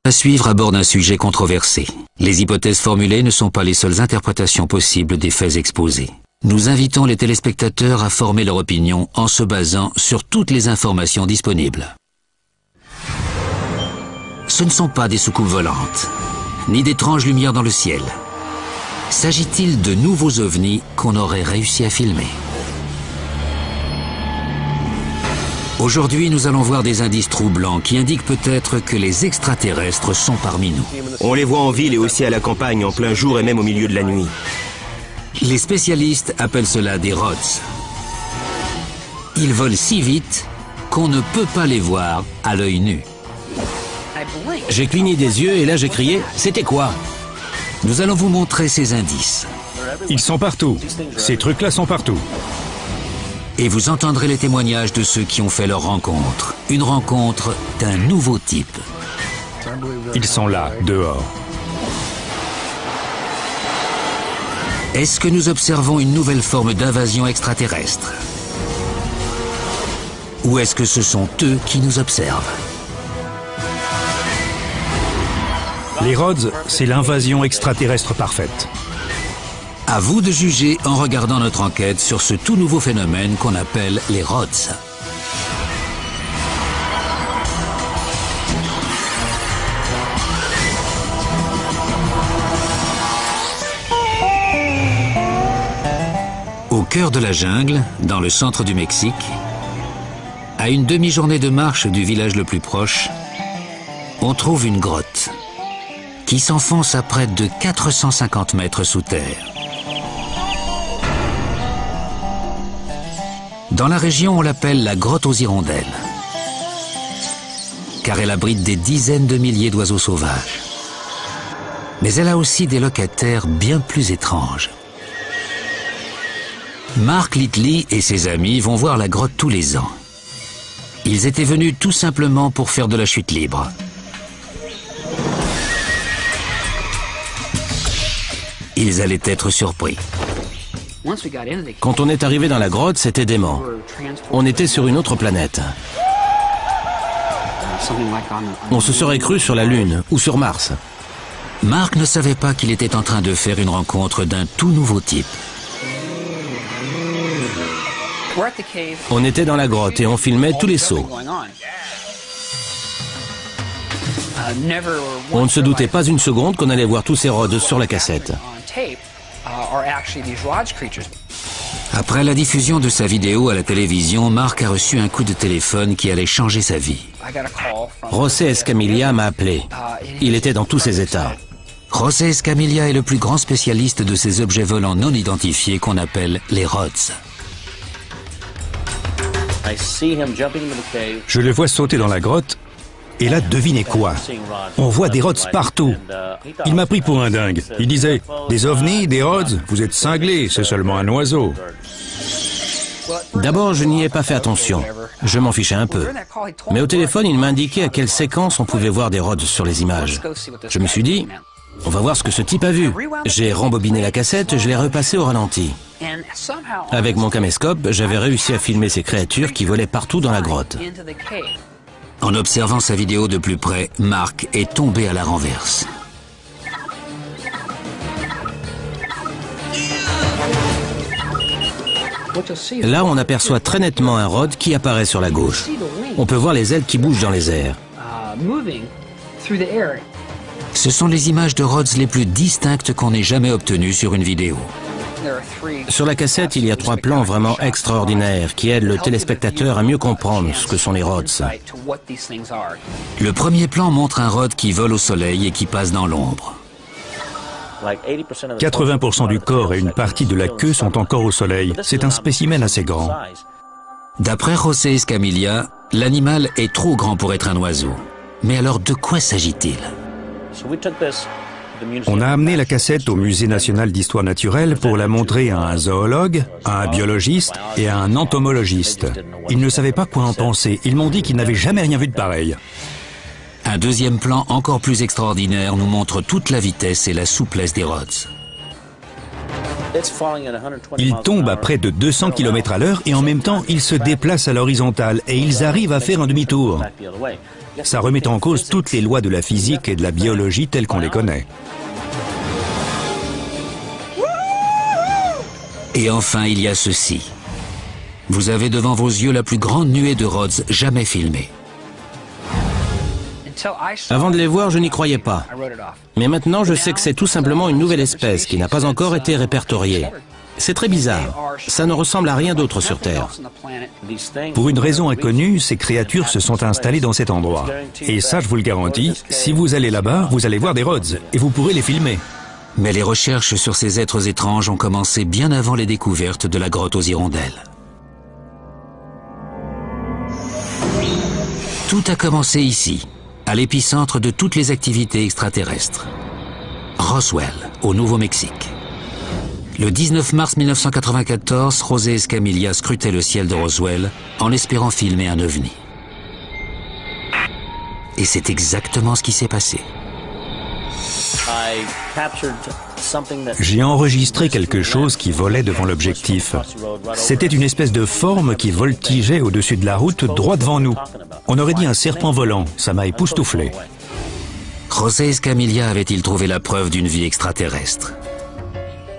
À suivre aborde un sujet controversé. Les hypothèses formulées ne sont pas les seules interprétations possibles des faits exposés. Nous invitons les téléspectateurs à former leur opinion en se basant sur toutes les informations disponibles. Ce ne sont pas des soucoupes volantes, ni d'étranges lumières dans le ciel. S'agit-il de nouveaux ovnis qu'on aurait réussi à filmer? Aujourd'hui, nous allons voir des indices troublants qui indiquent peut-être que les extraterrestres sont parmi nous. On les voit en ville et aussi à la campagne, en plein jour et même au milieu de la nuit. Les spécialistes appellent cela des rods. Ils volent si vite qu'on ne peut pas les voir à l'œil nu. J'ai cligné des yeux et là j'ai crié « C'était quoi ?» Nous allons vous montrer ces indices. Ils sont partout. Ces trucs-là sont partout. Et vous entendrez les témoignages de ceux qui ont fait leur rencontre. Une rencontre d'un nouveau type. Ils sont là, dehors. Est-ce que nous observons une nouvelle forme d'invasion extraterrestre? Ou est-ce que ce sont eux qui nous observent? Les Rods, c'est l'invasion extraterrestre parfaite. À vous de juger en regardant notre enquête sur ce tout nouveau phénomène qu'on appelle les Rods. Au cœur de la jungle, dans le centre du Mexique, à une demi-journée de marche du village le plus proche, on trouve une grotte qui s'enfonce à près de 450 mètres sous terre. Dans la région, on l'appelle la grotte aux hirondelles, car elle abrite des dizaines de milliers d'oiseaux sauvages. Mais elle a aussi des locataires bien plus étranges. Mark Littley et ses amis vont voir la grotte tous les ans. Ils étaient venus tout simplement pour faire de la chute libre. Ils allaient être surpris. Quand on est arrivé dans la grotte, c'était dément. On était sur une autre planète. On se serait cru sur la Lune ou sur Mars. Mark ne savait pas qu'il était en train de faire une rencontre d'un tout nouveau type. On était dans la grotte et on filmait tous les sauts. On ne se doutait pas une seconde qu'on allait voir tous ces rods sur la cassette. Après la diffusion de sa vidéo à la télévision, Mark a reçu un coup de téléphone qui allait changer sa vie. José Escamilla m'a appelé. Il était dans tous ses états. José Escamilla est le plus grand spécialiste de ces objets volants non identifiés qu'on appelle les Rods. Je le vois sauter dans la grotte, et là, devinez quoi? On voit des Rods partout. Il m'a pris pour un dingue. Il disait, des ovnis, des Rods, vous êtes cinglés, c'est seulement un oiseau. D'abord, je n'y ai pas fait attention. Je m'en fichais un peu. Mais au téléphone, il m'a indiqué à quelle séquence on pouvait voir des Rods sur les images. Je me suis dit, on va voir ce que ce type a vu. J'ai rembobiné la cassette, je l'ai repassée au ralenti. Avec mon caméscope, j'avais réussi à filmer ces créatures qui volaient partout dans la grotte. En observant sa vidéo de plus près, Mark est tombé à la renverse. Là, on aperçoit très nettement un rod qui apparaît sur la gauche. On peut voir les ailes qui bougent dans les airs. Ce sont les images de Rods les plus distinctes qu'on ait jamais obtenues sur une vidéo. Sur la cassette, il y a 3 plans vraiment extraordinaires qui aident le téléspectateur à mieux comprendre ce que sont les Rods. Le premier plan montre un Rod qui vole au soleil et qui passe dans l'ombre. 80% du corps et une partie de la queue sont encore au soleil. C'est un spécimen assez grand. D'après José Escamilla, l'animal est trop grand pour être un oiseau. Mais alors de quoi s'agit-il? On a amené la cassette au Musée national d'histoire naturelle pour la montrer à un zoologue, à un biologiste et à un entomologiste. Ils ne savaient pas quoi en penser. Ils m'ont dit qu'ils n'avaient jamais rien vu de pareil. Un deuxième plan encore plus extraordinaire nous montre toute la vitesse et la souplesse des Rods. Ils tombent à près de 200 km à l'heure et en même temps, ils se déplacent à l'horizontale et ils arrivent à faire un demi-tour. Ça remet en cause toutes les lois de la physique et de la biologie telles qu'on les connaît. Et enfin, il y a ceci. Vous avez devant vos yeux la plus grande nuée de Rhodes jamais filmée. Avant de les voir, je n'y croyais pas. Mais maintenant, je sais que c'est tout simplement une nouvelle espèce qui n'a pas encore été répertoriée. C'est très bizarre. Ça ne ressemble à rien d'autre sur Terre. Pour une raison inconnue, ces créatures se sont installées dans cet endroit. Et ça, je vous le garantis, si vous allez là-bas, vous allez voir des Rhodes et vous pourrez les filmer. Mais les recherches sur ces êtres étranges ont commencé bien avant les découvertes de la grotte aux hirondelles. Tout a commencé ici, à l'épicentre de toutes les activités extraterrestres. Roswell, au Nouveau-Mexique. Le 19 mars 1994, José Escamilla scrutait le ciel de Roswell en espérant filmer un ovni. Et c'est exactement ce qui s'est passé. J'ai enregistré quelque chose qui volait devant l'objectif. C'était une espèce de forme qui voltigeait au-dessus de la route droit devant nous. On aurait dit un serpent volant, ça m'a époustouflé. José Escamilla avait-il trouvé la preuve d'une vie extraterrestre?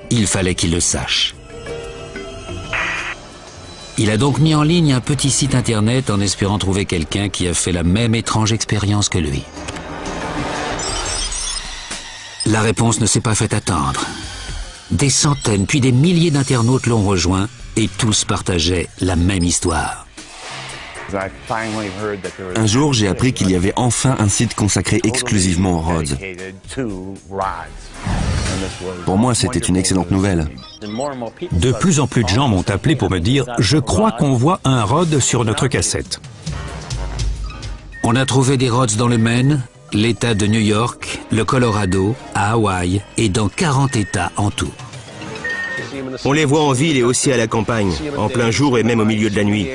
Il fallait qu'il le sache. Il a donc mis en ligne un petit site internet en espérant trouver quelqu'un qui a fait la même étrange expérience que lui. La réponse ne s'est pas fait attendre. Des centaines puis des milliers d'internautes l'ont rejoint et tous partageaient la même histoire. Un jour, j'ai appris qu'il y avait enfin un site consacré exclusivement aux Rhodes. Pour moi, c'était une excellente nouvelle. De plus en plus de gens m'ont appelé pour me dire « Je crois qu'on voit un Rhode sur notre cassette ». On a trouvé des Rhodes dans le Maine, l'État de New York, le Colorado, à Hawaï et dans 40 États en tout. On les voit en ville et aussi à la campagne, en plein jour et même au milieu de la nuit.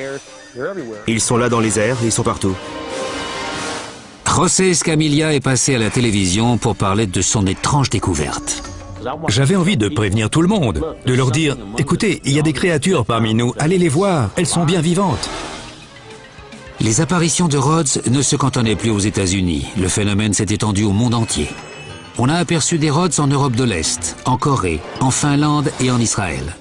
Ils sont là dans les airs, ils sont partout. José Escamilla est passé à la télévision pour parler de son étrange découverte. J'avais envie de prévenir tout le monde, de leur dire « Écoutez, il y a des créatures parmi nous, allez les voir, elles sont bien vivantes ». Les apparitions de Rhodes ne se cantonnaient plus aux États-Unis. Le phénomène s'est étendu au monde entier. On a aperçu des Rhodes en Europe de l'Est, en Corée, en Finlande et en Israël.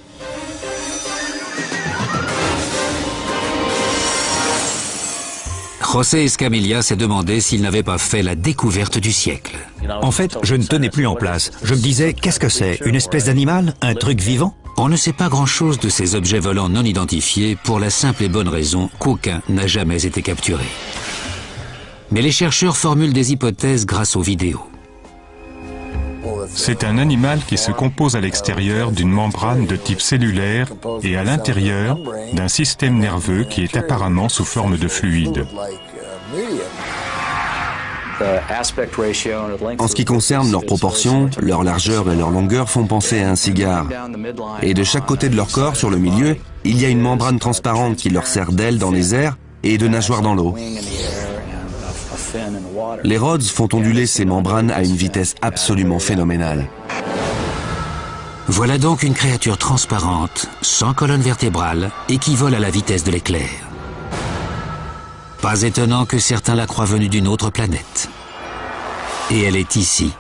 José Escamilla s'est demandé s'il n'avait pas fait la découverte du siècle. En fait, je ne tenais plus en place. Je me disais, qu'est-ce que c'est? Une espèce d'animal? Un truc vivant? On ne sait pas grand-chose de ces objets volants non identifiés pour la simple et bonne raison qu'aucun n'a jamais été capturé. Mais les chercheurs formulent des hypothèses grâce aux vidéos. C'est un animal qui se compose à l'extérieur d'une membrane de type cellulaire et à l'intérieur d'un système nerveux qui est apparemment sous forme de fluide. En ce qui concerne leurs proportions, leur largeur et leur longueur font penser à un cigare. Et de chaque côté de leur corps, sur le milieu, il y a une membrane transparente qui leur sert d'aile dans les airs et de nageoire dans l'eau. Les Rhodes font onduler ces membranes à une vitesse absolument phénoménale. Voilà donc une créature transparente, sans colonne vertébrale et qui vole à la vitesse de l'éclair. Pas étonnant que certains la croient venue d'une autre planète. Et elle est ici,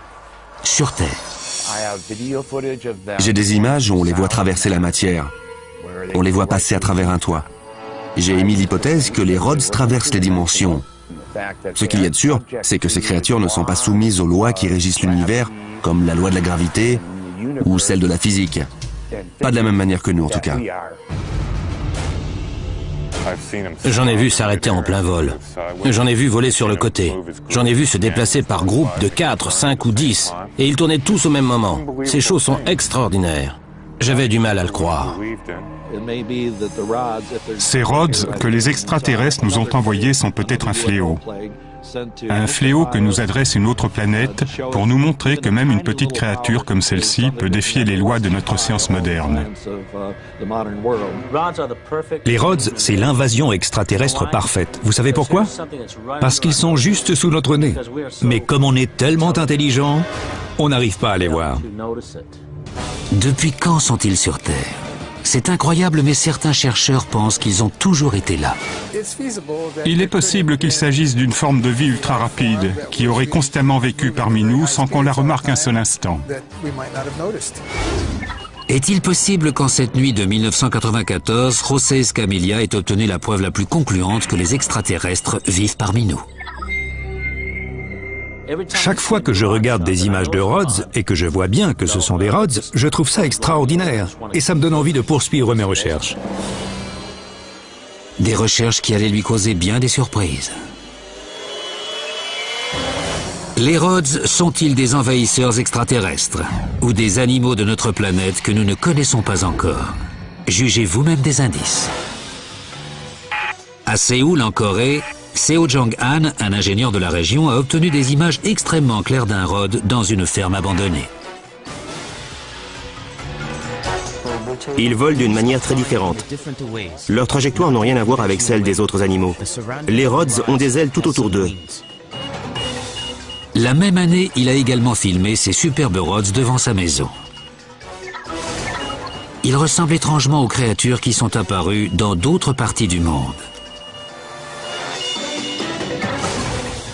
sur Terre. J'ai des images où on les voit traverser la matière. On les voit passer à travers un toit. J'ai émis l'hypothèse que les Rhodes traversent les dimensions. Ce qu'il y a de sûr, c'est que ces créatures ne sont pas soumises aux lois qui régissent l'univers, comme la loi de la gravité ou celle de la physique. Pas de la même manière que nous, en tout cas. J'en ai vu s'arrêter en plein vol. J'en ai vu voler sur le côté. J'en ai vu se déplacer par groupes de 4, 5 ou 10. Et ils tournaient tous au même moment. Ces choses sont extraordinaires. J'avais du mal à le croire. Ces Rhodes que les extraterrestres nous ont envoyés sont peut-être un fléau. Un fléau que nous adresse une autre planète pour nous montrer que même une petite créature comme celle-ci peut défier les lois de notre science moderne. Les Rhodes, c'est l'invasion extraterrestre parfaite. Vous savez pourquoi? Parce qu'ils sont juste sous notre nez. Mais comme on est tellement intelligent, on n'arrive pas à les voir. Depuis quand sont-ils sur Terre? C'est incroyable, mais certains chercheurs pensent qu'ils ont toujours été là. Il est possible qu'il s'agisse d'une forme de vie ultra rapide, qui aurait constamment vécu parmi nous sans qu'on la remarque un seul instant. Est-il possible qu'en cette nuit de 1994, José Escamilla ait obtenu la preuve la plus concluante que les extraterrestres vivent parmi nous? Chaque fois que je regarde des images de Rhodes et que je vois bien que ce sont des Rhodes, je trouve ça extraordinaire et ça me donne envie de poursuivre mes recherches. Des recherches qui allaient lui causer bien des surprises. Les Rhodes sont-ils des envahisseurs extraterrestres ou des animaux de notre planète que nous ne connaissons pas encore? Jugez vous-même des indices. À Séoul, en Corée, Seo Jong-han, un ingénieur de la région, a obtenu des images extrêmement claires d'un Rhode dans une ferme abandonnée. Ils volent d'une manière très différente. Leurs trajectoires n'ont rien à voir avec celles des autres animaux. Les Rhodes ont des ailes tout autour d'eux. La même année, il a également filmé ces superbes Rhodes devant sa maison. Ils ressemblent étrangement aux créatures qui sont apparues dans d'autres parties du monde.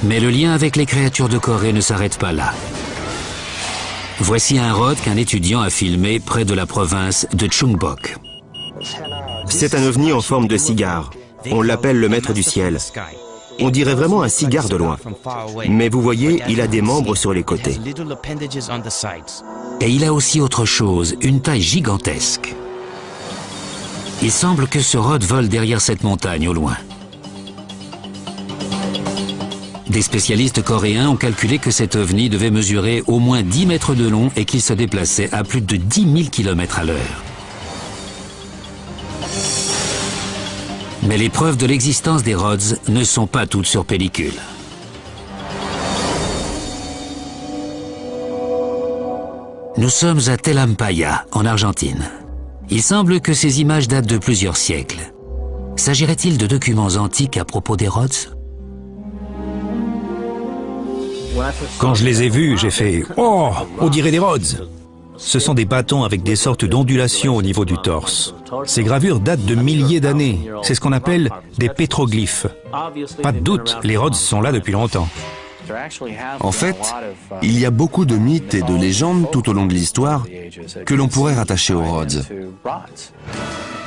Mais le lien avec les créatures de Corée ne s'arrête pas là. Voici un Rhode qu'un étudiant a filmé près de la province de Chungbok. C'est un ovni en forme de cigare. On l'appelle le maître du ciel. On dirait vraiment un cigare de loin. Mais vous voyez, il a des membres sur les côtés. Et il a aussi autre chose, une taille gigantesque. Il semble que ce Rhode vole derrière cette montagne au loin. Des spécialistes coréens ont calculé que cet ovni devait mesurer au moins 10 mètres de long et qu'il se déplaçait à plus de 10 000 km à l'heure. Mais les preuves de l'existence des Rhodes ne sont pas toutes sur pellicule. Nous sommes à Telampaya, en Argentine. Il semble que ces images datent de plusieurs siècles. S'agirait-il de documents antiques à propos des Rhodes? Quand je les ai vus, j'ai fait « Oh, on dirait des Rhodes !» Ce sont des bâtons avec des sortes d'ondulations au niveau du torse. Ces gravures datent de milliers d'années. C'est ce qu'on appelle des pétroglyphes. Pas de doute, les Rhodes sont là depuis longtemps. En fait, il y a beaucoup de mythes et de légendes tout au long de l'histoire que l'on pourrait rattacher aux Rhodes.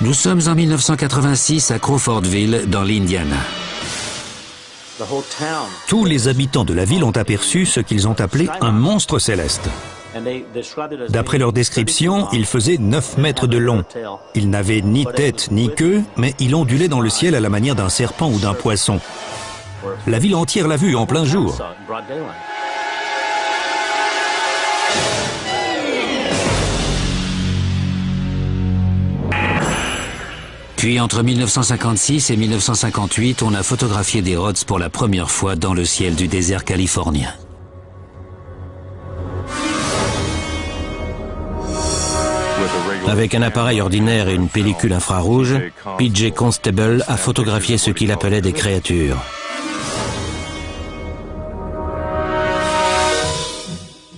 Nous sommes en 1986 à Crawfordville, dans l'Indiana. Tous les habitants de la ville ont aperçu ce qu'ils ont appelé un monstre céleste. D'après leur description, il faisait 9 mètres de long. Il n'avait ni tête ni queue, mais il ondulait dans le ciel à la manière d'un serpent ou d'un poisson. La ville entière l'a vu en plein jour. Puis entre 1956 et 1958, on a photographié des Rhodes pour la première fois dans le ciel du désert californien. Avec un appareil ordinaire et une pellicule infrarouge, PJ Constable a photographié ce qu'il appelait des créatures.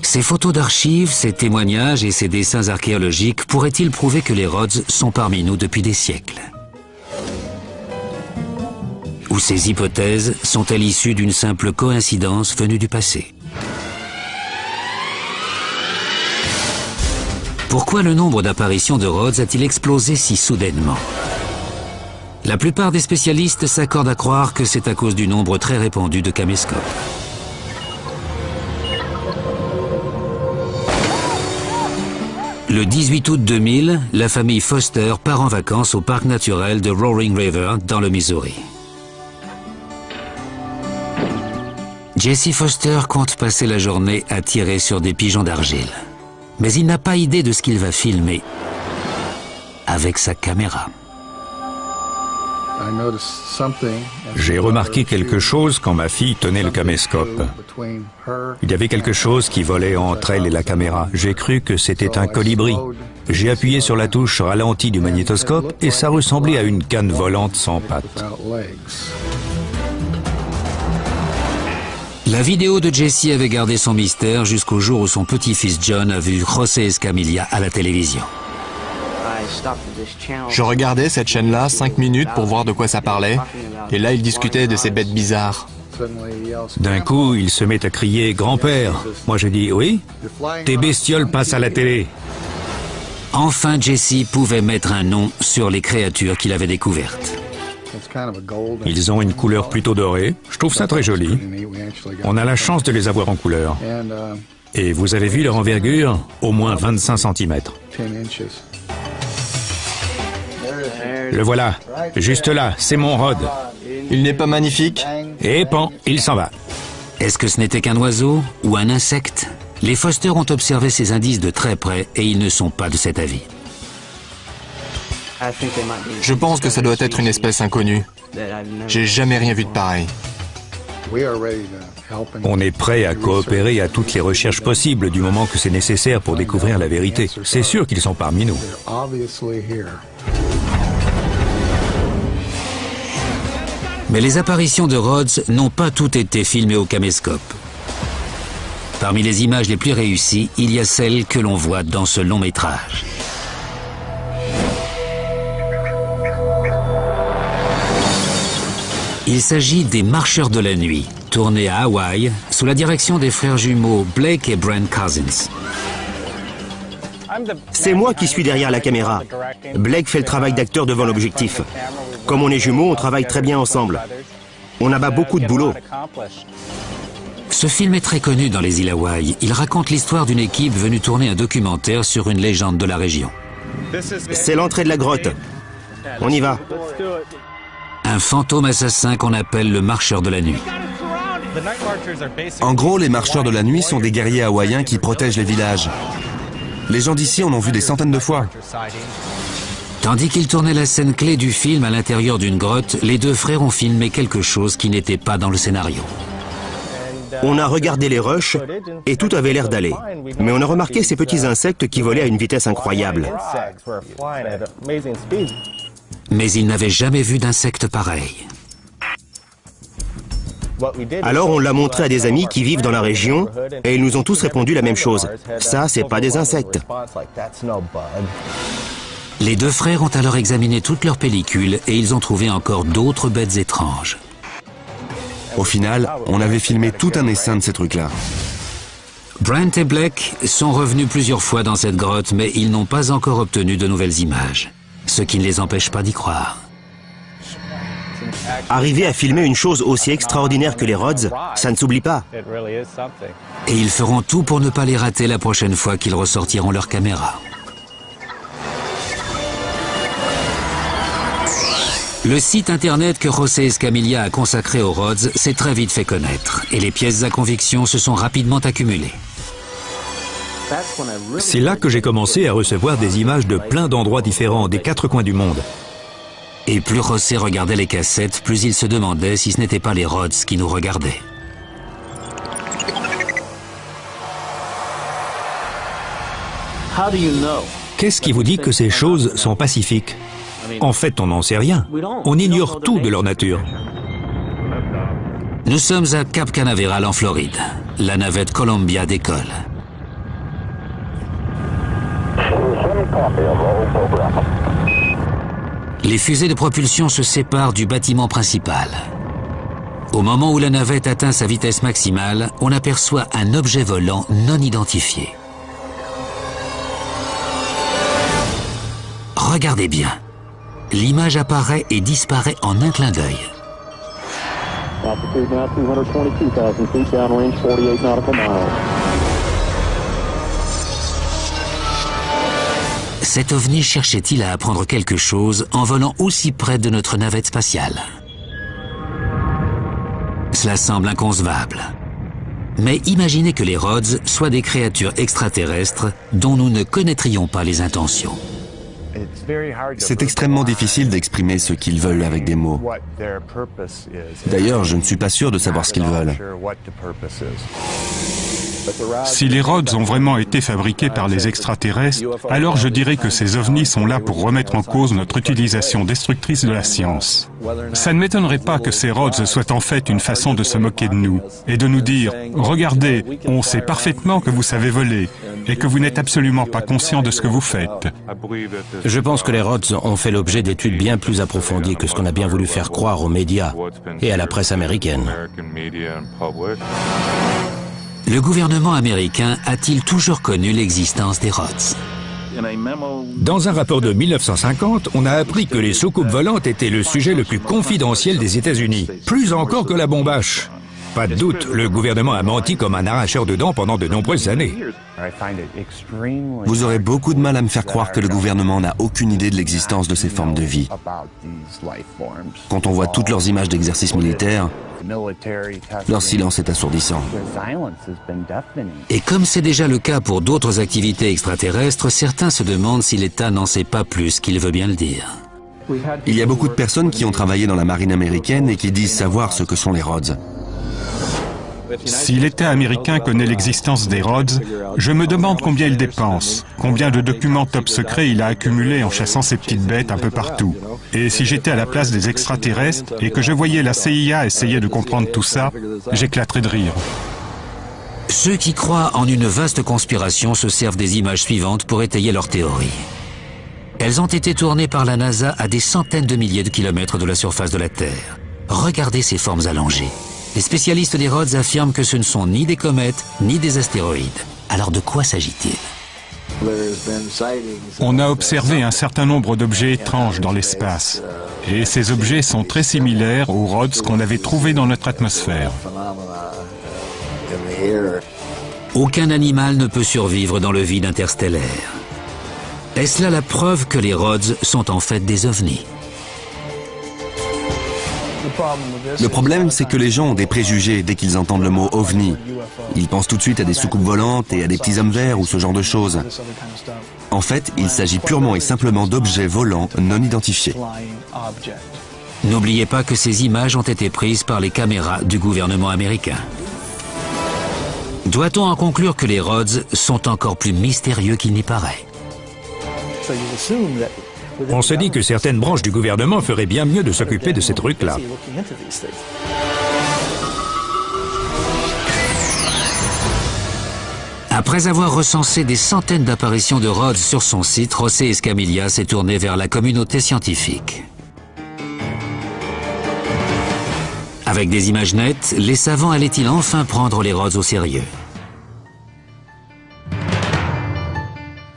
Ces photos d'archives, ces témoignages et ces dessins archéologiques pourraient-ils prouver que les Rhodes sont parmi nous depuis des siècles? Ou ces hypothèses sont-elles issues d'une simple coïncidence venue du passé? Pourquoi le nombre d'apparitions de Rhodes a-t-il explosé si soudainement? La plupart des spécialistes s'accordent à croire que c'est à cause du nombre très répandu de caméscopes. Le 18 août 2000, la famille Foster part en vacances au parc naturel de Roaring River, dans le Missouri. Jesse Foster compte passer la journée à tirer sur des pigeons d'argile. Mais il n'a pas idée de ce qu'il va filmer avec sa caméra. J'ai remarqué quelque chose quand ma fille tenait le caméscope. Il y avait quelque chose qui volait entre elle et la caméra. J'ai cru que c'était un colibri. J'ai appuyé sur la touche ralentie du magnétoscope et ça ressemblait à une canne volante sans pattes. La vidéo de Jesse avait gardé son mystère jusqu'au jour où son petit-fils John a vu José Escamilla à la télévision. Je regardais cette chaîne-là 5 minutes pour voir de quoi ça parlait, et là il discutait de ces bêtes bizarres. D'un coup, il se met à crier « Grand-père !» Moi je dis « Oui, tes bestioles passent à la télé !» Enfin, Jesse pouvait mettre un nom sur les créatures qu'il avait découvertes. Ils ont une couleur plutôt dorée, je trouve ça très joli. On a la chance de les avoir en couleur. Et vous avez vu leur envergure? Au moins 25 cm. Le voilà, juste là, c'est mon Rod. Il n'est pas magnifique? Et pan, il s'en va. Est-ce que ce n'était qu'un oiseau ou un insecte? Les Foster ont observé ces indices de très près et ils ne sont pas de cet avis. Je pense que ça doit être une espèce inconnue. J'ai jamais rien vu de pareil. On est prêt à coopérer à toutes les recherches possibles du moment que c'est nécessaire pour découvrir la vérité. C'est sûr qu'ils sont parmi nous. Mais les apparitions de Rhodes n'ont pas toutes été filmées au caméscope. Parmi les images les plus réussies, il y a celles que l'on voit dans ce long métrage. Il s'agit des Marcheurs de la nuit, tournés à Hawaï, sous la direction des frères jumeaux Blake et Brent Cousins. C'est moi qui suis derrière la caméra. Blake fait le travail d'acteur devant l'objectif. Comme on est jumeaux, on travaille très bien ensemble. On abat beaucoup de boulot. Ce film est très connu dans les îles Hawaï. Il raconte l'histoire d'une équipe venue tourner un documentaire sur une légende de la région. C'est l'entrée de la grotte. On y va. Un fantôme assassin qu'on appelle le Marcheur de la nuit. En gros, les marcheurs de la nuit sont des guerriers hawaïens qui protègent les villages. Les gens d'ici en ont vu des centaines de fois. Tandis qu'ils tournaient la scène clé du film à l'intérieur d'une grotte, les deux frères ont filmé quelque chose qui n'était pas dans le scénario. On a regardé les rushs et tout avait l'air d'aller. Mais on a remarqué ces petits insectes qui volaient à une vitesse incroyable. Mais ils n'avaient jamais vu d'insectes pareils. Alors on l'a montré à des amis qui vivent dans la région et ils nous ont tous répondu la même chose. Ça, c'est pas des insectes. Les deux frères ont alors examiné toutes leurs pellicules et ils ont trouvé encore d'autres bêtes étranges. Au final, on avait filmé tout un essaim de ces trucs-là. Brent et Blake sont revenus plusieurs fois dans cette grotte, mais ils n'ont pas encore obtenu de nouvelles images, ce qui ne les empêche pas d'y croire. Arriver à filmer une chose aussi extraordinaire que les Rhodes, ça ne s'oublie pas. Et ils feront tout pour ne pas les rater la prochaine fois qu'ils ressortiront leur caméra. Le site internet que José Escamilla a consacré aux Rhodes s'est très vite fait connaître et les pièces à conviction se sont rapidement accumulées. C'est là que j'ai commencé à recevoir des images de plein d'endroits différents, des 4 coins du monde. Et plus José regardait les cassettes, plus il se demandait si ce n'était pas les Rhodes qui nous regardaient. Qu'est-ce qui vous dit que ces choses sont pacifiques? En fait, on n'en sait rien. On ignore tout de leur nature. Nous sommes à Cap Canaveral en Floride. La navette Columbia décolle. Les fusées de propulsion se séparent du bâtiment principal. Au moment où la navette atteint sa vitesse maximale, on aperçoit un objet volant non identifié. Regardez bien. L'image apparaît et disparaît en un clin d'œil. Cet ovni cherchait-il à apprendre quelque chose en volant aussi près de notre navette spatiale? Cela semble inconcevable. Mais imaginez que les Rhodes soient des créatures extraterrestres dont nous ne connaîtrions pas les intentions. C'est extrêmement difficile d'exprimer ce qu'ils veulent avec des mots. D'ailleurs, je ne suis pas sûr de savoir ce qu'ils veulent. Si les Rhodes ont vraiment été fabriqués par les extraterrestres, alors je dirais que ces ovnis sont là pour remettre en cause notre utilisation destructrice de la science. Ça ne m'étonnerait pas que ces Rhodes soient en fait une façon de se moquer de nous et de nous dire « Regardez, on sait parfaitement que vous savez voler. et que vous n'êtes absolument pas conscient de ce que vous faites. Je pense que les Rhodes ont fait l'objet d'études bien plus approfondies que ce qu'on a bien voulu faire croire aux médias et à la presse américaine. Le gouvernement américain a-t-il toujours connu l'existence des Rhodes? Dans un rapport de 1950, on a appris que les soucoupes volantes étaient le sujet le plus confidentiel des États-Unis, plus encore que la bombe H. Pas de doute, le gouvernement a menti comme un arracheur de dents pendant de nombreuses années. Vous aurez beaucoup de mal à me faire croire que le gouvernement n'a aucune idée de l'existence de ces formes de vie. Quand on voit toutes leurs images d'exercices militaires, leur silence est assourdissant. Et comme c'est déjà le cas pour d'autres activités extraterrestres, certains se demandent si l'État n'en sait pas plus qu'il veut bien le dire. Il y a beaucoup de personnes qui ont travaillé dans la marine américaine et qui disent savoir ce que sont les Rhodes. Si l'État américain connaît l'existence des Rhodes, je me demande combien il dépense, combien de documents top secrets il a accumulés en chassant ces petites bêtes un peu partout. Et si j'étais à la place des extraterrestres et que je voyais la CIA essayer de comprendre tout ça, j'éclaterais de rire. Ceux qui croient en une vaste conspiration se servent des images suivantes pour étayer leur théorie. Elles ont été tournées par la NASA à des centaines de milliers de kilomètres de la surface de la Terre. Regardez ces formes allongées. Les spécialistes des Rhodes affirment que ce ne sont ni des comètes, ni des astéroïdes. Alors de quoi s'agit-il? On a observé un certain nombre d'objets étranges dans l'espace. Et ces objets sont très similaires aux Rhodes qu'on avait trouvés dans notre atmosphère. Aucun animal ne peut survivre dans le vide interstellaire. Est-ce là la preuve que les Rhodes sont en fait des ovnis? Le problème, c'est que les gens ont des préjugés dès qu'ils entendent le mot « ovni ». Ils pensent tout de suite à des soucoupes volantes et à des petits hommes verts ou ce genre de choses. En fait, il s'agit purement et simplement d'objets volants non identifiés. N'oubliez pas que ces images ont été prises par les caméras du gouvernement américain. Doit-on en conclure que les Rhodes sont encore plus mystérieux qu'il n'y paraît? On se dit que certaines branches du gouvernement feraient bien mieux de s'occuper de ces trucs-là. Après avoir recensé des centaines d'apparitions de Rhodes sur son site, José Escamilla s'est tourné vers la communauté scientifique. Avec des images nettes, les savants allaient-ils enfin prendre les Rhodes au sérieux?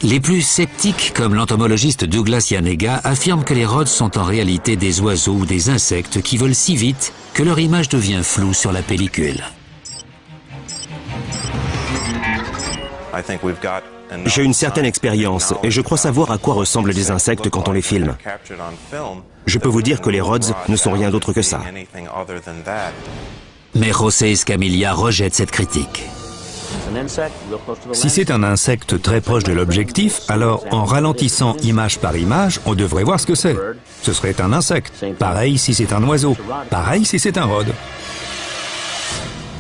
Les plus sceptiques, comme l'entomologiste Douglas Yanega, affirment que les Rhodes sont en réalité des oiseaux ou des insectes qui volent si vite que leur image devient floue sur la pellicule. J'ai une certaine expérience et je crois savoir à quoi ressemblent les insectes quand on les filme. Je peux vous dire que les Rhodes ne sont rien d'autre que ça. Mais José Escamilla rejette cette critique. Si c'est un insecte très proche de l'objectif, alors en ralentissant image par image, on devrait voir ce que c'est. Ce serait un insecte. Pareil si c'est un oiseau. Pareil si c'est un Rhode.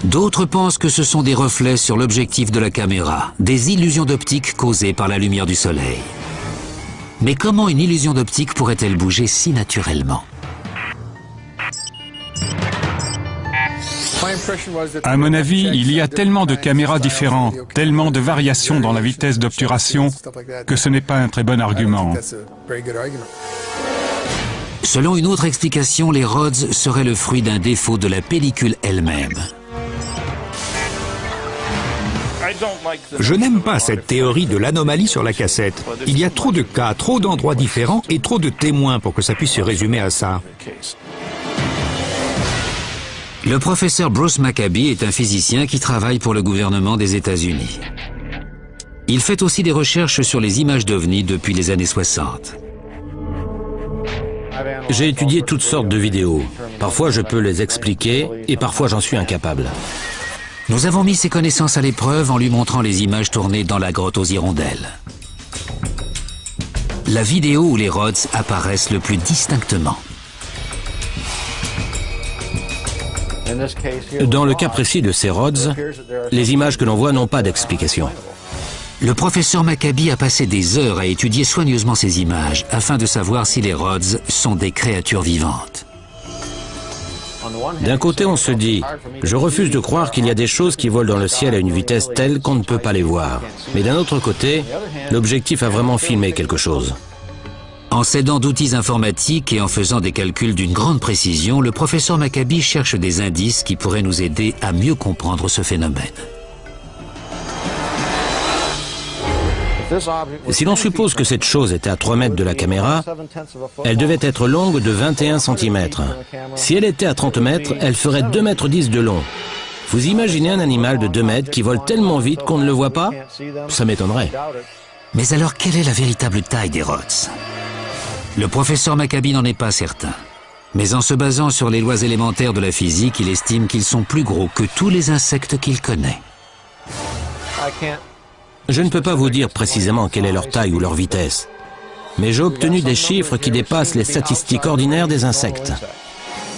D'autres pensent que ce sont des reflets sur l'objectif de la caméra, des illusions d'optique causées par la lumière du soleil. Mais comment une illusion d'optique pourrait-elle bouger si naturellement? À mon avis, il y a tellement de caméras différentes, tellement de variations dans la vitesse d'obturation, que ce n'est pas un très bon argument. Selon une autre explication, les Rhodes seraient le fruit d'un défaut de la pellicule elle-même. Je n'aime pas cette théorie de l'anomalie sur la cassette. Il y a trop de cas, trop d'endroits différents et trop de témoins pour que ça puisse se résumer à ça. Le professeur Bruce Maccabee est un physicien qui travaille pour le gouvernement des États-Unis. Il fait aussi des recherches sur les images d'ovnis depuis les années 60. J'ai étudié toutes sortes de vidéos. Parfois je peux les expliquer et parfois j'en suis incapable. Nous avons mis ses connaissances à l'épreuve en lui montrant les images tournées dans la grotte aux hirondelles. La vidéo où les Rhodes apparaissent le plus distinctement. Dans le cas précis de ces Rhodes, les images que l'on voit n'ont pas d'explication. Le professeur Maccabee a passé des heures à étudier soigneusement ces images afin de savoir si les Rhodes sont des créatures vivantes. D'un côté, on se dit, je refuse de croire qu'il y a des choses qui volent dans le ciel à une vitesse telle qu'on ne peut pas les voir. Mais d'un autre côté, l'objectif a vraiment filmé quelque chose. En s'aidant d'outils informatiques et en faisant des calculs d'une grande précision, le professeur Maccabi cherche des indices qui pourraient nous aider à mieux comprendre ce phénomène. Si l'on suppose que cette chose était à 3 mètres de la caméra, elle devait être longue de 21 cm. Si elle était à 30 mètres, elle ferait 2,10 mètres de long. Vous imaginez un animal de 2 mètres qui vole tellement vite qu'on ne le voit pas? Ça m'étonnerait. Mais alors, quelle est la véritable taille des rods? Le professeur Maccabi n'en est pas certain. Mais en se basant sur les lois élémentaires de la physique, il estime qu'ils sont plus gros que tous les insectes qu'il connaît. Je ne peux pas vous dire précisément quelle est leur taille ou leur vitesse, mais j'ai obtenu des chiffres qui dépassent les statistiques ordinaires des insectes.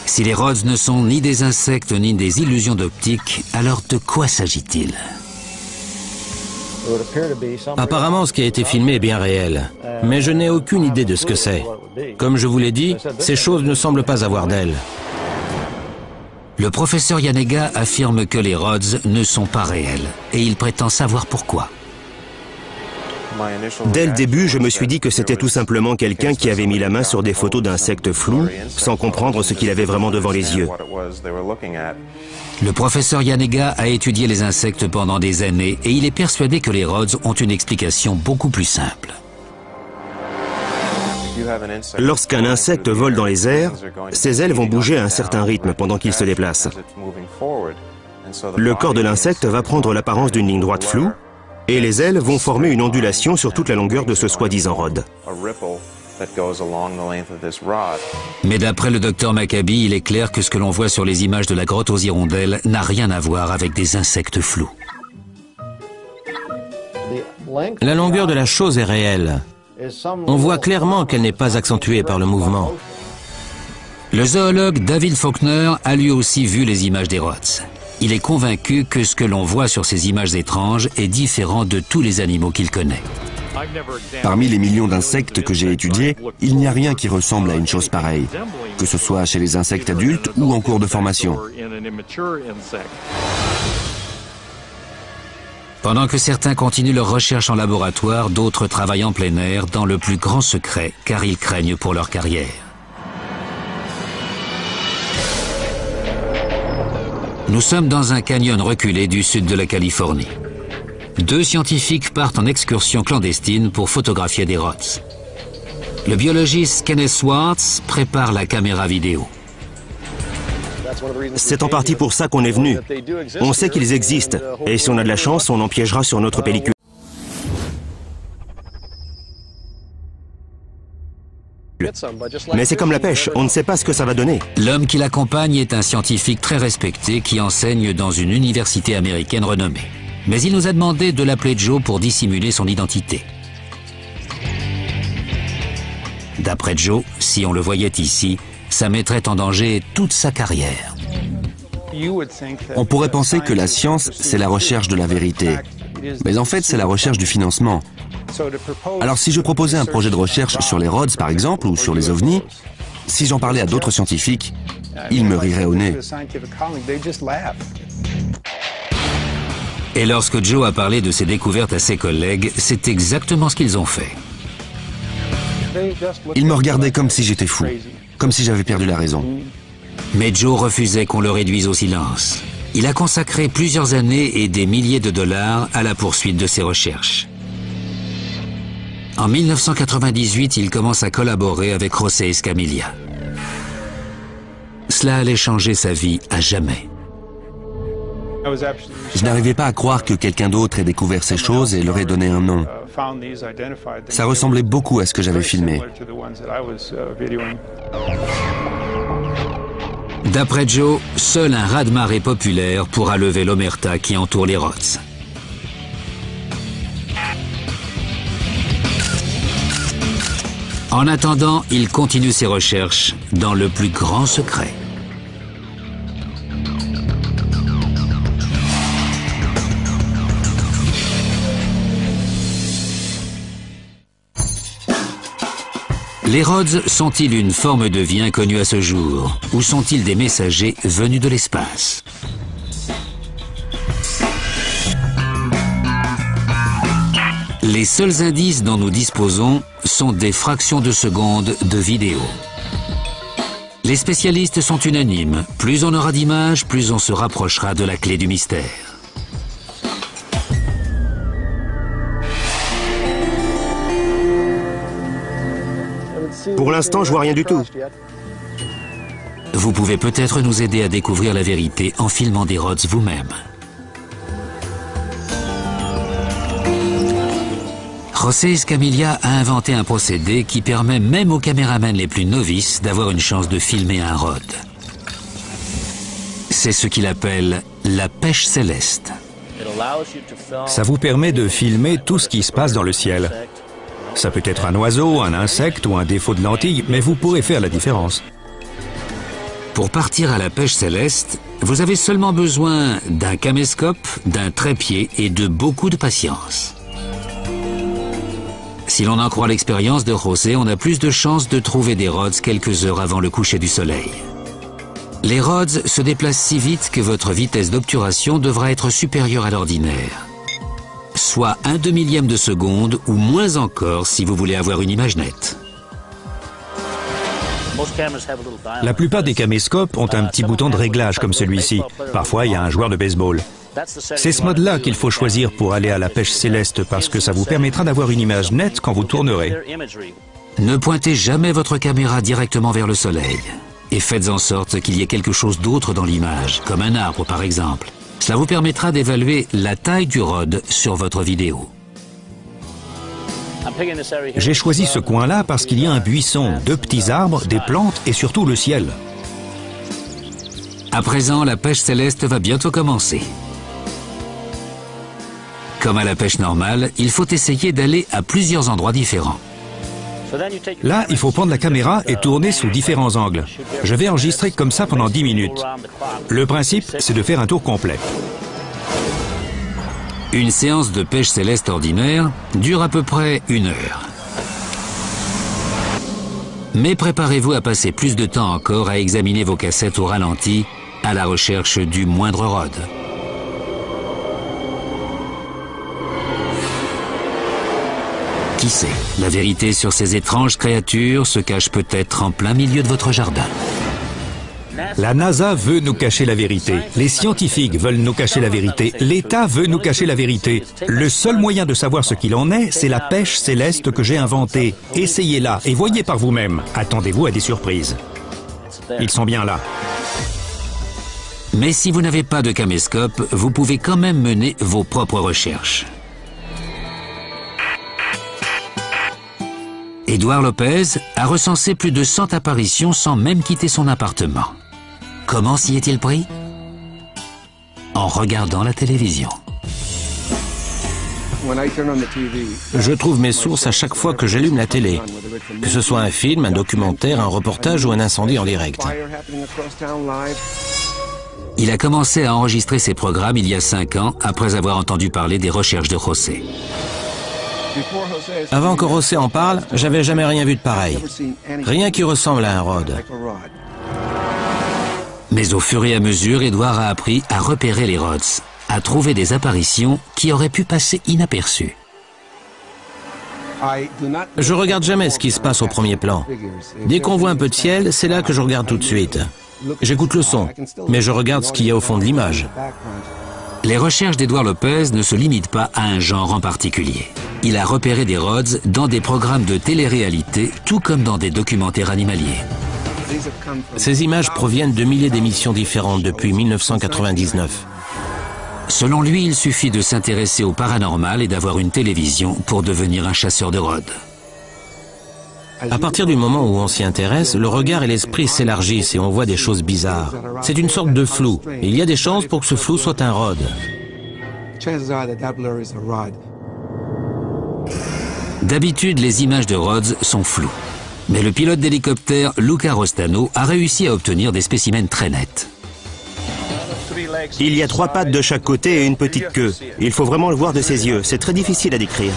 Si les rods ne sont ni des insectes ni des illusions d'optique, alors de quoi s'agit-il? Apparemment, ce qui a été filmé est bien réel, mais je n'ai aucune idée de ce que c'est. Comme je vous l'ai dit, ces choses ne semblent pas avoir d'ailes. Le professeur Yanega affirme que les rods ne sont pas réels, et il prétend savoir pourquoi. Dès le début, je me suis dit que c'était tout simplement quelqu'un qui avait mis la main sur des photos d'insectes flous, sans comprendre ce qu'il avait vraiment devant les yeux. Le professeur Yanega a étudié les insectes pendant des années et il est persuadé que les rods ont une explication beaucoup plus simple. Lorsqu'un insecte vole dans les airs, ses ailes vont bouger à un certain rythme pendant qu'il se déplace. Le corps de l'insecte va prendre l'apparence d'une ligne droite floue, et les ailes vont former une ondulation sur toute la longueur de ce soi-disant rod. Mais d'après le docteur Maccabi, il est clair que ce que l'on voit sur les images de la grotte aux hirondelles n'a rien à voir avec des insectes flous. La longueur de la chose est réelle. On voit clairement qu'elle n'est pas accentuée par le mouvement. Le zoologue David Faulkner a lui aussi vu les images des rods. Il est convaincu que ce que l'on voit sur ces images étranges est différent de tous les animaux qu'il connaît. Parmi les millions d'insectes que j'ai étudiés, il n'y a rien qui ressemble à une chose pareille, que ce soit chez les insectes adultes ou en cours de formation. Pendant que certains continuent leurs recherches en laboratoire, d'autres travaillent en plein air dans le plus grand secret, car ils craignent pour leur carrière. Nous sommes dans un canyon reculé du sud de la Californie. 2 scientifiques partent en excursion clandestine pour photographier des rods. Le biologiste Kenneth Swartz prépare la caméra vidéo. C'est en partie pour ça qu'on est venu. On sait qu'ils existent, et si on a de la chance, on en piégera sur notre pellicule. Mais c'est comme la pêche, on ne sait pas ce que ça va donner. L'homme qui l'accompagne est un scientifique très respecté qui enseigne dans une université américaine renommée. Mais il nous a demandé de l'appeler Joe pour dissimuler son identité. D'après Joe, si on le voyait ici, ça mettrait en danger toute sa carrière. On pourrait penser que la science, c'est la recherche de la vérité. Mais en fait, c'est la recherche du financement. Alors si je proposais un projet de recherche sur les rods, par exemple, ou sur les ovnis, si j'en parlais à d'autres scientifiques, ils me riraient au nez. Et lorsque Joe a parlé de ses découvertes à ses collègues, c'est exactement ce qu'ils ont fait. Ils me regardaient comme si j'étais fou, comme si j'avais perdu la raison. Mais Joe refusait qu'on le réduise au silence. Il a consacré plusieurs années et des milliers de dollars à la poursuite de ses recherches. En 1998, il commence à collaborer avec José Escamilla. Cela allait changer sa vie à jamais. Je n'arrivais pas à croire que quelqu'un d'autre ait découvert ces choses et leur ait donné un nom. Ça ressemblait beaucoup à ce que j'avais filmé. D'après Joe, seul un raz-de-marée populaire pourra lever l'omerta qui entoure les rods. En attendant, il continue ses recherches dans le plus grand secret. Les Rhodes sont-ils une forme de vie inconnue à ce jour, ou sont-ils des messagers venus de l'espace? Les seuls indices dont nous disposons sont des fractions de secondes de vidéo. Les spécialistes sont unanimes. Plus on aura d'images, plus on se rapprochera de la clé du mystère. Pour l'instant, je vois rien du tout. Vous pouvez peut-être nous aider à découvrir la vérité en filmant des Rhodes vous-même. José Escamilla a inventé un procédé qui permet même aux caméramans les plus novices d'avoir une chance de filmer un Rhode. C'est ce qu'il appelle la pêche céleste. Ça vous permet de filmer tout ce qui se passe dans le ciel. Ça peut être un oiseau, un insecte ou un défaut de lentille, mais vous pourrez faire la différence. Pour partir à la pêche céleste, vous avez seulement besoin d'un caméscope, d'un trépied et de beaucoup de patience. Si l'on en croit l'expérience de José, on a plus de chances de trouver des Rhodes quelques heures avant le coucher du soleil. Les Rhodes se déplacent si vite que votre vitesse d'obturation devra être supérieure à l'ordinaire. Soit 1/2 de seconde ou moins encore si vous voulez avoir une image nette. La plupart des caméscopes ont un petit bouton de réglage comme celui-ci. Parfois, il y a un joueur de baseball. C'est ce mode-là qu'il faut choisir pour aller à la pêche céleste parce que ça vous permettra d'avoir une image nette quand vous tournerez. Ne pointez jamais votre caméra directement vers le soleil et faites en sorte qu'il y ait quelque chose d'autre dans l'image, comme un arbre par exemple. Cela vous permettra d'évaluer la taille du Rhode sur votre vidéo. J'ai choisi ce coin-là parce qu'il y a un buisson, 2 petits arbres, des plantes et surtout le ciel. À présent, la pêche céleste va bientôt commencer. Comme à la pêche normale, il faut essayer d'aller à plusieurs endroits différents. Là, il faut prendre la caméra et tourner sous différents angles. Je vais enregistrer comme ça pendant 10 minutes. Le principe, c'est de faire un tour complet. Une séance de pêche céleste ordinaire dure à peu près 1 heure. Mais préparez-vous à passer plus de temps encore à examiner vos cassettes au ralenti à la recherche du moindre Rhode. Qui sait, la vérité sur ces étranges créatures se cache peut-être en plein milieu de votre jardin. La NASA veut nous cacher la vérité. Les scientifiques veulent nous cacher la vérité. L'État veut nous cacher la vérité. Le seul moyen de savoir ce qu'il en est, c'est la pêche céleste que j'ai inventée. Essayez-la et voyez par vous-même. Attendez-vous à des surprises. Ils sont bien là. Mais si vous n'avez pas de caméscope, vous pouvez quand même mener vos propres recherches. Édouard Lopez a recensé plus de 100 apparitions sans même quitter son appartement. Comment s'y est-il pris? En regardant la télévision. Je trouve mes sources à chaque fois que j'allume la télé, que ce soit un film, un documentaire, un reportage ou un incendie en direct. Il a commencé à enregistrer ses programmes il y a 5 ans, après avoir entendu parler des recherches de José. Avant que José en parle, j'avais jamais rien vu de pareil. Rien qui ressemble à un Rhode. Mais au fur et à mesure, Édouard a appris à repérer les Rhodes, à trouver des apparitions qui auraient pu passer inaperçues. Je regarde jamais ce qui se passe au premier plan. Dès qu'on voit un peu de ciel, c'est là que je regarde tout de suite. J'écoute le son, mais je regarde ce qu'il y a au fond de l'image. Les recherches d'Édouard Lopez ne se limitent pas à un genre en particulier. Il a repéré des Rhodes dans des programmes de télé-réalité, tout comme dans des documentaires animaliers. Ces images proviennent de milliers d'émissions différentes depuis 1999. Selon lui, il suffit de s'intéresser au paranormal et d'avoir une télévision pour devenir un chasseur de Rhodes. À partir du moment où on s'y intéresse, le regard et l'esprit s'élargissent et on voit des choses bizarres. C'est une sorte de flou. Et il y a des chances pour que ce flou soit un Rhode. D'habitude, les images de Rhodes sont floues. Mais le pilote d'hélicoptère Luca Rostano a réussi à obtenir des spécimens très nets. Il y a 3 pattes de chaque côté et une petite queue. Il faut vraiment le voir de ses yeux. C'est très difficile à décrire.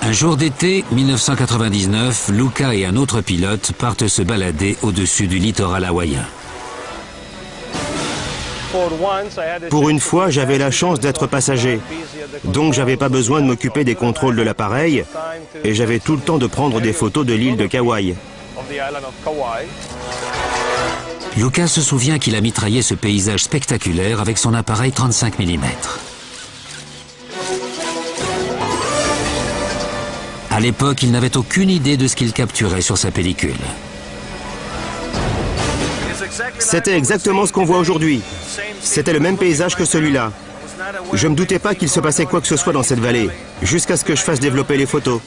Un jour d'été, 1999, Luca et un autre pilote partent se balader au-dessus du littoral hawaïen. Pour une fois, j'avais la chance d'être passager. Donc j'avais pas besoin de m'occuper des contrôles de l'appareil et j'avais tout le temps de prendre des photos de l'île de Kauai. Luca se souvient qu'il a mitraillé ce paysage spectaculaire avec son appareil 35 mm. À l'époque, il n'avait aucune idée de ce qu'il capturait sur sa pellicule. C'était exactement ce qu'on voit aujourd'hui. C'était le même paysage que celui-là. Je me doutais pas qu'il se passait quoi que ce soit dans cette vallée, jusqu'à ce que je fasse développer les photos.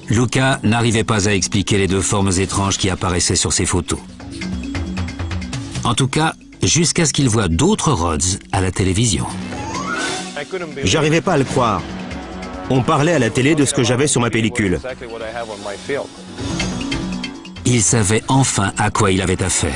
Luca n'arrivait pas à expliquer les deux formes étranges qui apparaissaient sur ses photos. En tout cas, jusqu'à ce qu'il voit d'autres rods à la télévision. J'arrivais pas à le croire. On parlait à la télé de ce que j'avais sur ma pellicule. Il savait enfin à quoi il avait affaire.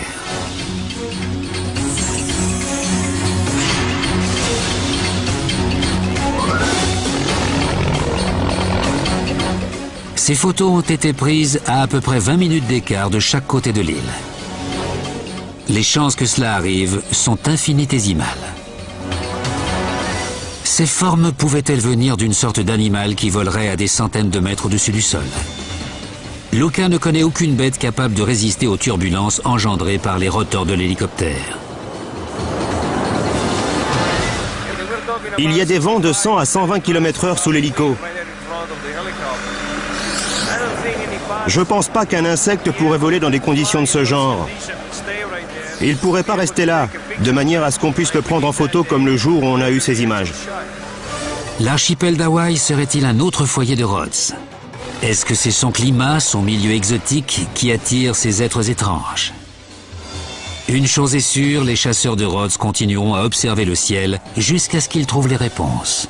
Ces photos ont été prises à peu près 20 minutes d'écart de chaque côté de l'île. Les chances que cela arrive sont infinitésimales. Ces formes pouvaient-elles venir d'une sorte d'animal qui volerait à des centaines de mètres au-dessus du sol? Luca ne connaît aucune bête capable de résister aux turbulences engendrées par les rotors de l'hélicoptère. Il y a des vents de 100 à 120 km/h sous l'hélico. Je pense pas qu'un insecte pourrait voler dans des conditions de ce genre. Il pourrait pas rester là, de manière à ce qu'on puisse le prendre en photo comme le jour où on a eu ces images. L'archipel d'Hawaï serait-il un autre foyer de Rhodes? Est-ce que c'est son climat, son milieu exotique qui attire ces êtres étranges? Une chose est sûre, les chasseurs de Rhodes continueront à observer le ciel jusqu'à ce qu'ils trouvent les réponses.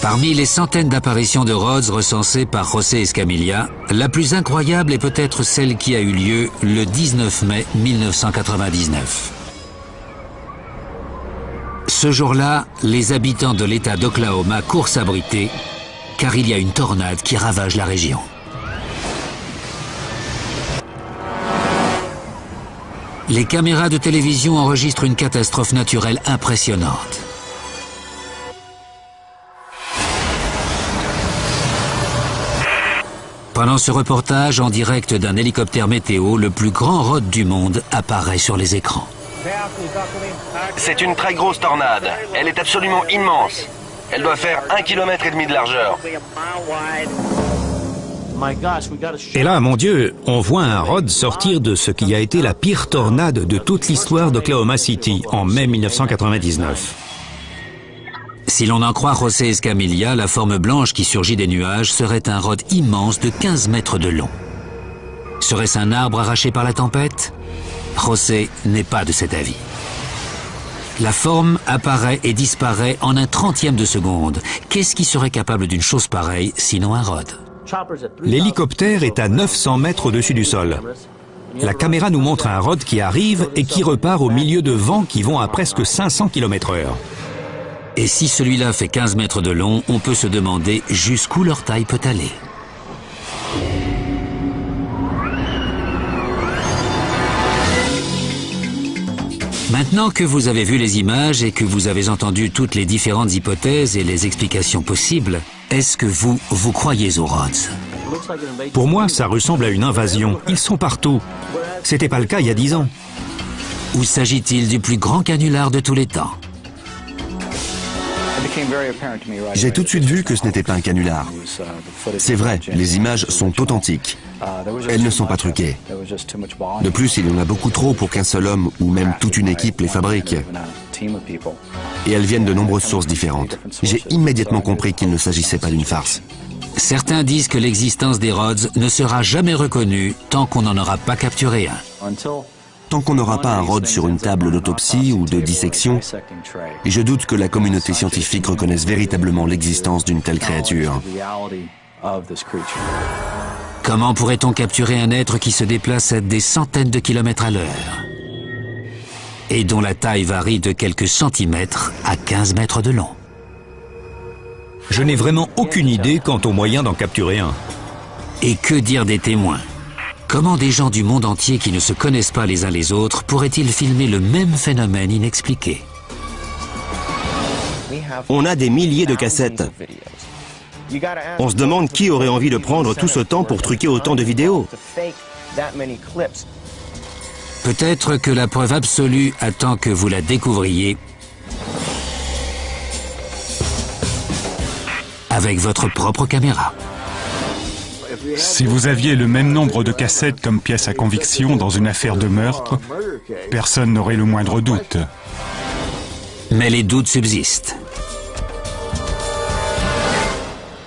Parmi les centaines d'apparitions de Rhodes recensées par José Escamilla, la plus incroyable est peut-être celle qui a eu lieu le 19 mai 1999. Ce jour-là, les habitants de l'État d'Oklahoma courent s'abriter, car il y a une tornade qui ravage la région. Les caméras de télévision enregistrent une catastrophe naturelle impressionnante. Pendant ce reportage en direct d'un hélicoptère météo, le plus grand rod du monde apparaît sur les écrans. C'est une très grosse tornade. Elle est absolument immense. Elle doit faire 1,5 km de largeur. Et là, mon Dieu, on voit un rod sortir de ce qui a été la pire tornade de toute l'histoire d'Oklahoma City en mai 1999. Si l'on en croit José Escamilla, la forme blanche qui surgit des nuages serait un rod immense de 15 mètres de long. Serait-ce un arbre arraché par la tempête? José n'est pas de cet avis. La forme apparaît et disparaît en un trentième de seconde. Qu'est-ce qui serait capable d'une chose pareille, sinon un rod? L'hélicoptère est à 900 mètres au-dessus du sol. La caméra nous montre un rod qui arrive et qui repart au milieu de vents qui vont à presque 500 km/h. Et si celui-là fait 15 mètres de long, on peut se demander jusqu'où leur taille peut aller. Maintenant que vous avez vu les images et que vous avez entendu toutes les différentes hypothèses et les explications possibles, est-ce que vous croyez aux Rhodes? Pour moi, ça ressemble à une invasion. Ils sont partout. C'était pas le cas il y a 10 ans. Ou s'agit-il du plus grand canular de tous les temps? J'ai tout de suite vu que ce n'était pas un canular. C'est vrai, les images sont authentiques. Elles ne sont pas truquées. De plus, il y en a beaucoup trop pour qu'un seul homme ou même toute une équipe les fabrique. Et elles viennent de nombreuses sources différentes. J'ai immédiatement compris qu'il ne s'agissait pas d'une farce. Certains disent que l'existence des Rhodes ne sera jamais reconnue tant qu'on n'en aura pas capturé un. Tant qu'on n'aura pas un rod sur une table d'autopsie ou de dissection, et je doute que la communauté scientifique reconnaisse véritablement l'existence d'une telle créature. Comment pourrait-on capturer un être qui se déplace à des centaines de kilomètres à l'heure et dont la taille varie de quelques centimètres à 15 mètres de long? Je n'ai vraiment aucune idée quant aux moyens d'en capturer un. Et que dire des témoins? Comment des gens du monde entier qui ne se connaissent pas les uns les autres pourraient-ils filmer le même phénomène inexpliqué? On a des milliers de cassettes. On se demande qui aurait envie de prendre tout ce temps pour truquer autant de vidéos. Peut-être que la preuve absolue attend que vous la découvriez avec votre propre caméra. Si vous aviez le même nombre de cassettes comme pièces à conviction dans une affaire de meurtre, personne n'aurait le moindre doute. Mais les doutes subsistent.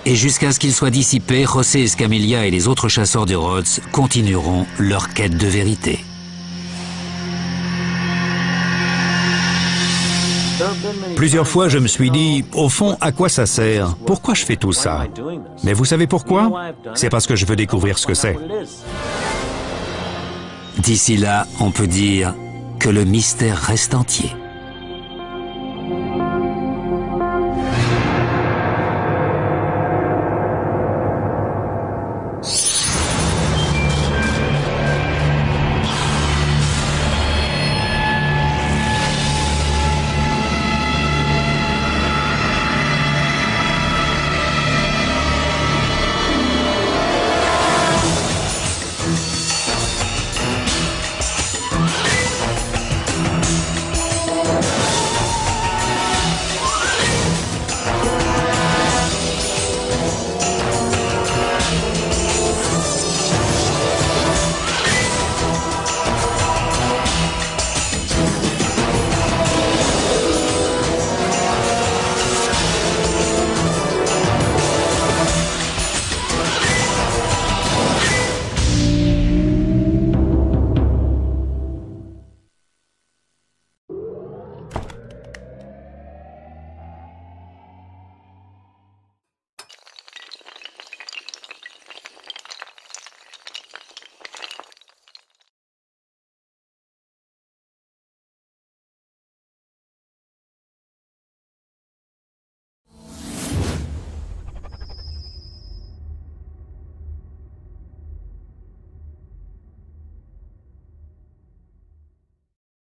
Et jusqu'à ce qu'ils soient dissipés, José Escamilla et les autres chasseurs de Rhodes continueront leur quête de vérité. Plusieurs fois, je me suis dit, au fond, à quoi ça sert? Pourquoi je fais tout ça? Mais vous savez pourquoi? C'est parce que je veux découvrir ce que c'est. D'ici là, on peut dire que le mystère reste entier.